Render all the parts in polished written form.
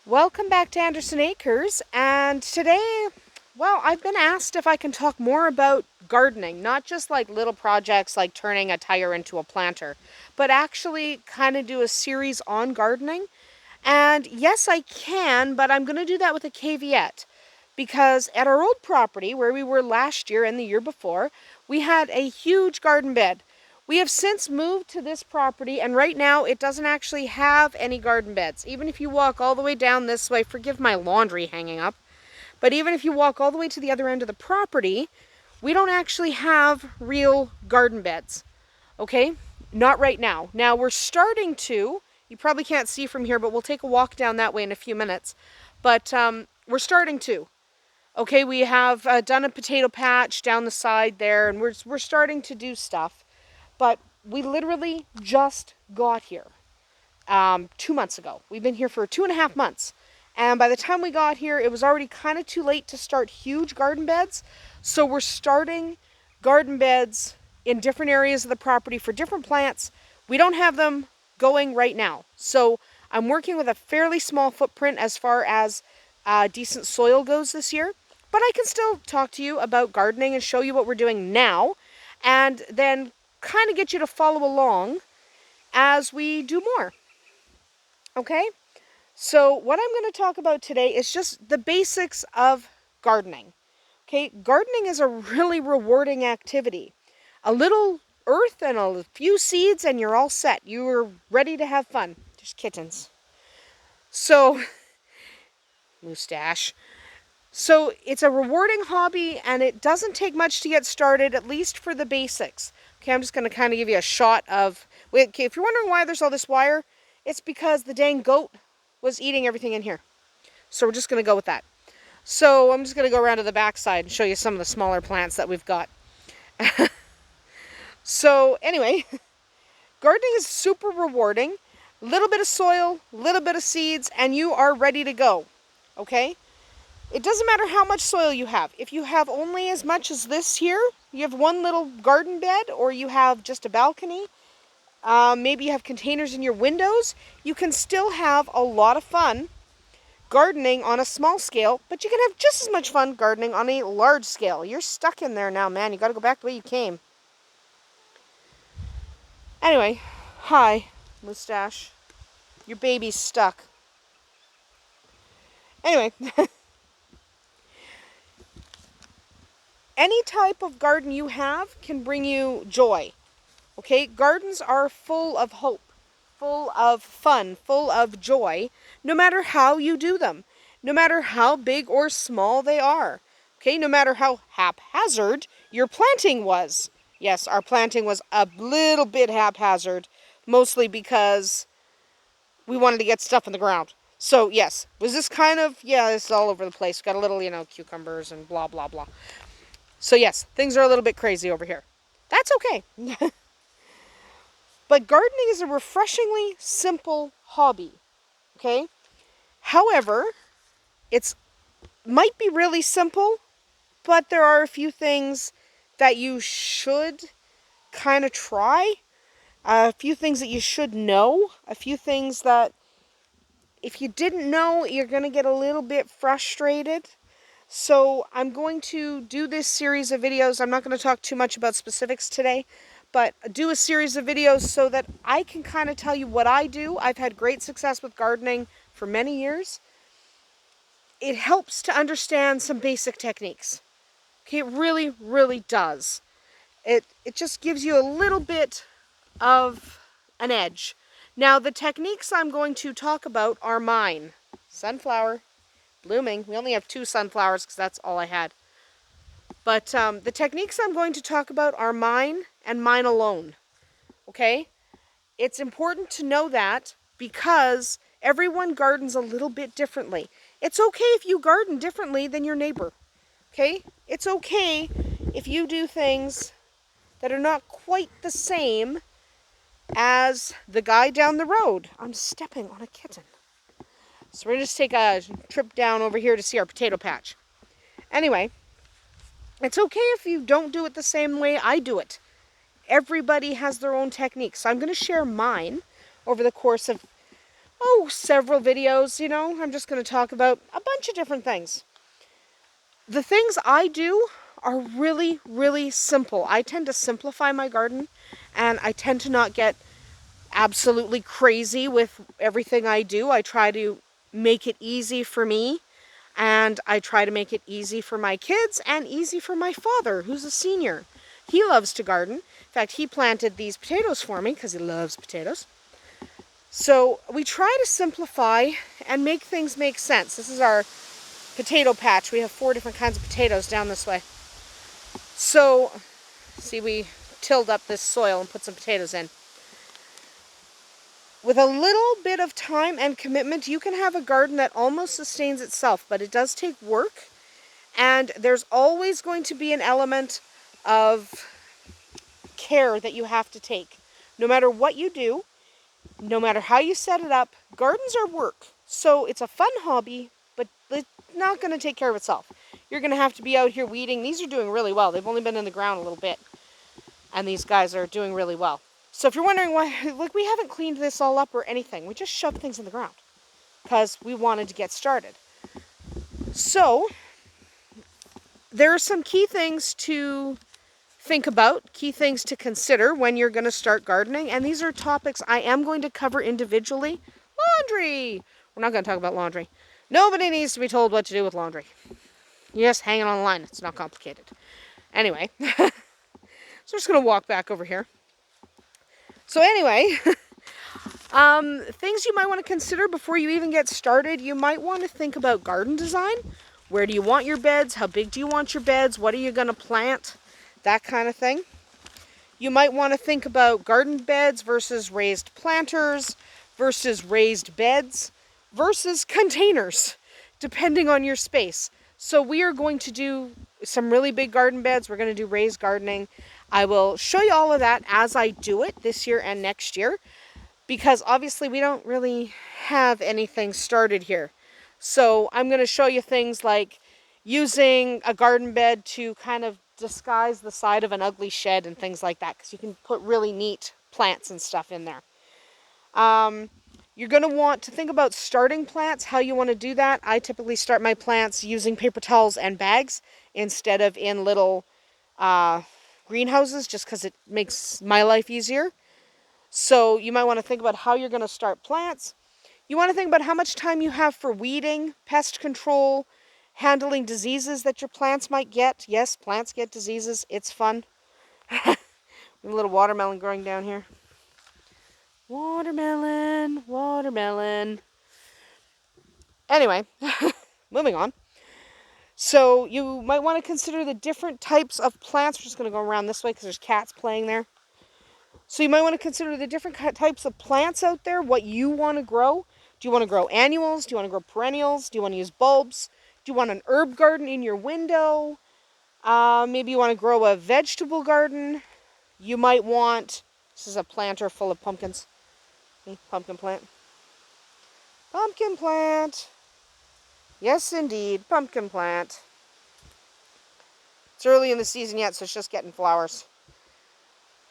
Welcome back to Andersen Acres, and today, well, I've been asked if I can talk more about gardening, not just like little projects like turning a tire into a planter, but actually kind of do a series on gardening. And yes, I can, but I'm going to do that with a caveat because at our old property where we were last year and the year before, we had a huge garden bed. We have since moved to this property, and right now it doesn't actually have any garden beds. Even if you walk all the way down this way, forgive my laundry hanging up, but even if you walk all the way to the other end of the property, we don't actually have real garden beds. Okay? Not right now. Now we're starting to. You probably can't see from here, but we'll take a walk down that way in a few minutes. But we're starting to. Okay, we have done a potato patch down the side there, and we're starting to do stuff. But we literally just got here 2 months ago. We've been here for 2.5 months. And by the time we got here, it was already kind of too late to start huge garden beds. So we're starting garden beds in different areas of the property for different plants. We don't have them going right now. So I'm working with a fairly small footprint as far as decent soil goes this year. But I can still talk to you about gardening and show you what we're doing now. And then kind of get you to follow along as we do more. Okay? So what I'm going to talk about today is just the basics of gardening. Okay? Gardening is a really rewarding activity. A little earth and a few seeds and you're all set. You're ready to have fun. There's kittens. So, mustache. So it's a rewarding hobby and it doesn't take much to get started, at least for the basics. Okay, I'm just going to kind of give you a shot of... Okay, if you're wondering why there's all this wire, it's because the dang goat was eating everything in here. So we're just going to go with that. So I'm just going to go around to the back side and show you some of the smaller plants that we've got. So anyway, gardening is super rewarding. A little bit of soil, a little bit of seeds, and you are ready to go. Okay? It doesn't matter how much soil you have. If you have only as much as this here, you have one little garden bed, or you have just a balcony, maybe you have containers in your windows, you can still have a lot of fun gardening on a small scale, but you can have just as much fun gardening on a large scale. You're stuck in there now, man. You got to go back the way you came. Anyway, hi, mustache. Your baby's stuck. Anyway, any type of garden you have can bring you joy. Okay, gardens are full of hope, full of fun, full of joy, no matter how you do them, no matter how big or small they are. Okay, no matter how haphazard your planting was. Yes, our planting was a little bit haphazard, mostly because we wanted to get stuff in the ground. So yes, was this kind of, yeah, it's all over the place. Got a little, cucumbers and blah, blah, blah. So yes, things are a little bit crazy over here. That's okay. But gardening is a refreshingly simple hobby, okay? However, it might be really simple, but there are a few things that you should kind of try, a few things that you should know, a few things that if you didn't know, you're going to get a little bit frustrated. So I'm going to do this series of videos. I'm not going to talk too much about specifics today, but do a series of videos so that I can kind of tell you what I do. I've had great success with gardening for many years. It helps to understand some basic techniques. Okay, it really, really does. It just gives you a little bit of an edge. Now, the techniques I'm going to talk about are mine. Sunflower, blooming. We only have 2 sunflowers because that's all I had. But the techniques I'm going to talk about are mine and mine alone. Okay? It's important to know that because everyone gardens a little bit differently. It's okay if you garden differently than your neighbor. Okay? It's okay if you do things that are not quite the same as the guy down the road. I'm stepping on a kitten. So we're going to just take a trip down over here to see our potato patch. Anyway, it's okay if you don't do it the same way I do it. Everybody has their own technique. So I'm going to share mine over the course of several videos, you know. I'm just going to talk about a bunch of different things. The things I do are really, really simple. I tend to simplify my garden, and I tend to not get absolutely crazy with everything I do. I try to make it easy for me, and I try to make it easy for my kids and easy for my father, who's a senior. He loves to garden. In fact, he planted these potatoes for me because he loves potatoes. So we try to simplify and make things make sense. This is our potato patch. We have 4 different kinds of potatoes down this way. So, see, we tilled up this soil and put some potatoes in. With a little bit of time and commitment, you can have a garden that almost sustains itself, but it does take work, and there's always going to be an element of care that you have to take. No matter what you do, no matter how you set it up, gardens are work. So it's a fun hobby, but it's not going to take care of itself. You're going to have to be out here weeding. These are doing really well. They've only been in the ground a little bit, and these guys are doing really well. So if you're wondering why, like, we haven't cleaned this all up or anything. We just shoved things in the ground because we wanted to get started. So there are some key things to think about, key things to consider when you're going to start gardening. And these are topics I am going to cover individually. Laundry. We're not going to talk about laundry. Nobody needs to be told what to do with laundry. Yes, hang it on the line. It's not complicated. Anyway, so I'm just going to walk back over here. So anyway, things you might want to consider before you even get started. You might want to think about garden design. Where do you want your beds? How big do you want your beds? What are you going to plant? That kind of thing. You might want to think about garden beds versus raised planters versus raised beds versus containers, depending on your space. So we are going to do some really big garden beds. We're going to do raised gardening. I will show you all of that as I do it this year and next year, because obviously we don't really have anything started here. So I'm going to show you things like using a garden bed to kind of disguise the side of an ugly shed and things like that, because you can put really neat plants and stuff in there. You're going to want to think about starting plants, how you want to do that. I typically start my plants using paper towels and bags instead of in little greenhouses, just because it makes my life easier. So you might want to think about how you're going to start plants. You want to think about how much time you have for weeding, pest control, handling diseases that your plants might get. Yes, plants get diseases. It's fun. A little watermelon growing down here. Watermelon, watermelon. Anyway, moving on. So you might want to consider the different types of plants. We're just going to go around this way because there's cats playing there. So you might want to consider the different types of plants out there, what you want to grow. Do you want to grow annuals? Do you want to grow perennials? Do you want to use bulbs? Do you want an herb garden in your window? Maybe you want to grow a vegetable garden. You might want, this is a planter full of pumpkins. Pumpkin plant. Pumpkin plant. Yes, indeed, pumpkin plant. It's early in the season yet, so it's just getting flowers.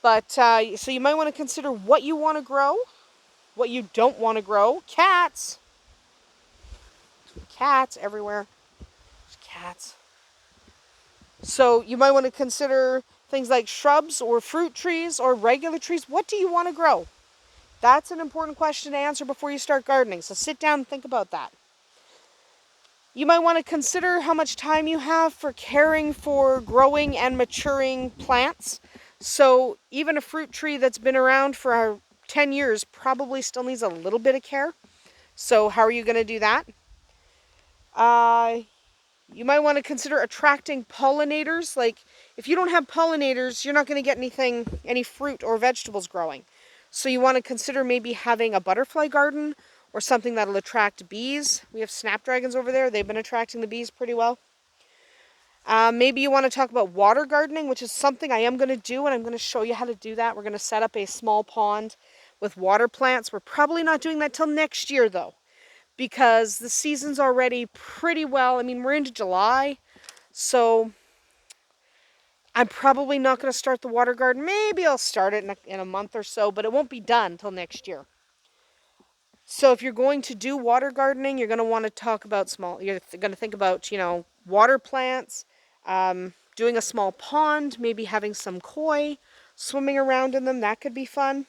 But, so you might want to consider what you want to grow, what you don't want to grow. Cats. Cats everywhere. There's cats. So you might want to consider things like shrubs or fruit trees or regular trees. What do you want to grow? That's an important question to answer before you start gardening. So sit down and think about that. You might want to consider how much time you have for caring for growing and maturing plants. So even a fruit tree that's been around for 10 years probably still needs a little bit of care. So how are you going to do that? You might want to consider attracting pollinators. Like, if you don't have pollinators, you're not going to get any fruit or vegetables growing. So you want to consider maybe having a butterfly garden or something that'll attract bees. We have snapdragons over there. They've been attracting the bees pretty well. Maybe you want to talk about water gardening, which is something I am going to do, and I'm going to show you how to do that. We're going to set up a small pond with water plants. We're probably not doing that till next year, though, because the season's already pretty well. I mean, we're into July, so I'm probably not going to start the water garden. Maybe I'll start it in a month or so, but it won't be done till next year. So if you're going to do water gardening, you're going to want to talk about you're going to think about, water plants, doing a small pond, maybe having some koi swimming around in them. That could be fun.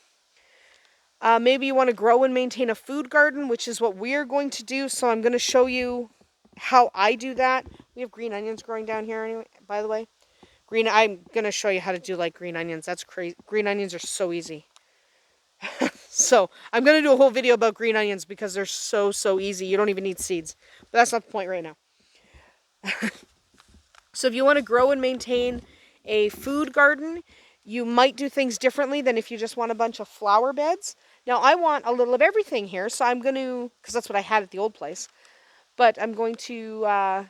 Maybe you want to grow and maintain a food garden, which is what we're going to do. So I'm going to show you how I do that. We have green onions growing down here anyway, by the way. I'm going to show you how to do like green onions. That's crazy. Green onions are so easy. So I'm going to do a whole video about green onions because they're so easy. You don't even need seeds. But that's not the point right now. So if you want to grow and maintain a food garden, you might do things differently than if you just want a bunch of flower beds. Now I want a little of everything here, so I'm going to, because that's what I had at the old place, but I'm going to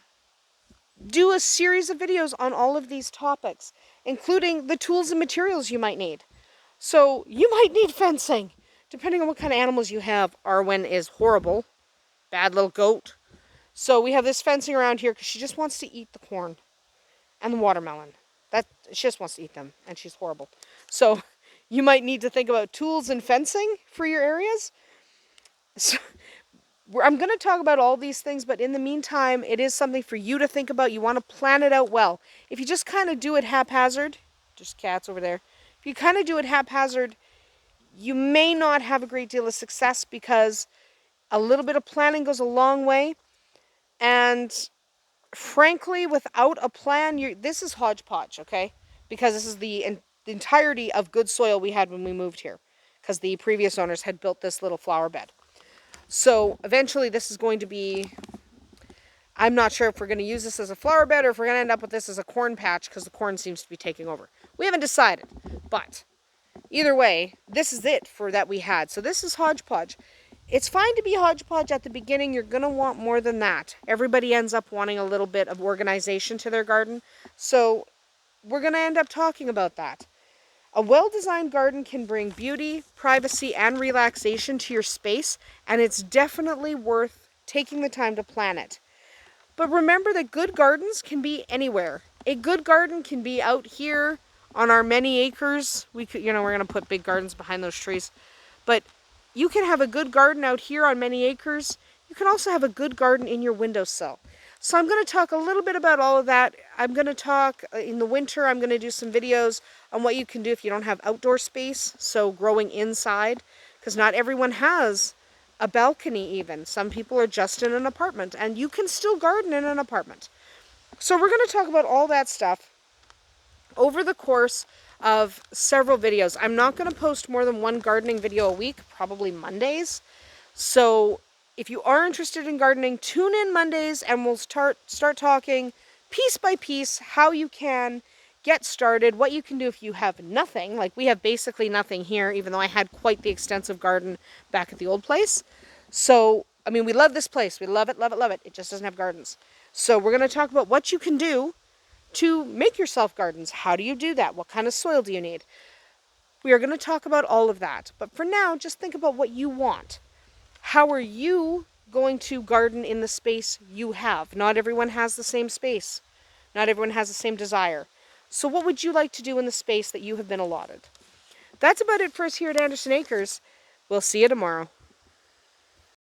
do a series of videos on all of these topics, including the tools and materials you might need. So you might need fencing, depending on what kind of animals you have. Arwen is horrible, bad little goat. So we have this fencing around here because she just wants to eat the corn and the watermelon. She just wants to eat them, and she's horrible. So you might need to think about tools and fencing for your areas. So I'm going to talk about all these things, but in the meantime, it is something for you to think about. You want to plan it out well. If you just kind of do it haphazard, just cats over there. If you kind of do it haphazard, you may not have a great deal of success because a little bit of planning goes a long way. And frankly, without a plan, this is hodgepodge, okay? Because this is the entirety of good soil we had when we moved here, because the previous owners had built this little flower bed. So eventually this is going to be, I'm not sure if we're going to use this as a flower bed or if we're going to end up with this as a corn patch because the corn seems to be taking over. We haven't decided, but either way, this is it for that we had. So this is hodgepodge. It's fine to be hodgepodge at the beginning. You're going to want more than that. Everybody ends up wanting a little bit of organization to their garden. So we're going to end up talking about that. A well-designed garden can bring beauty, privacy, and relaxation to your space, and it's definitely worth taking the time to plan it. But remember that good gardens can be anywhere. A good garden can be out here on our many acres. We're going to put big gardens behind those trees. But you can have a good garden out here on many acres. You can also have a good garden in your windowsill. So I'm going to talk a little bit about all of that. I'm going to talk in the winter. I'm going to do some videos on what you can do if you don't have outdoor space. So growing inside, because not everyone has a balcony even. Some people are just in an apartment, and you can still garden in an apartment. So we're going to talk about all that stuff over the course of several videos. I'm not going to post more than one gardening video a week, probably Mondays. So if you are interested in gardening, tune in Mondays and we'll start talking piece by piece how you can get started, what you can do if you have nothing. Like we have basically nothing here, even though I had quite the extensive garden back at the old place. So, I mean, we love this place. We love it, love it, love it. It just doesn't have gardens. So we're going to talk about what you can do to make yourself gardens. How do you do that? What kind of soil do you need? We are going to talk about all of that. But for now, just think about what you want. How are you going to garden in the space you have? Not everyone has the same space. Not everyone has the same desire. So what would you like to do in the space that you have been allotted? That's about it for us here at Andersen Acres. We'll see you tomorrow.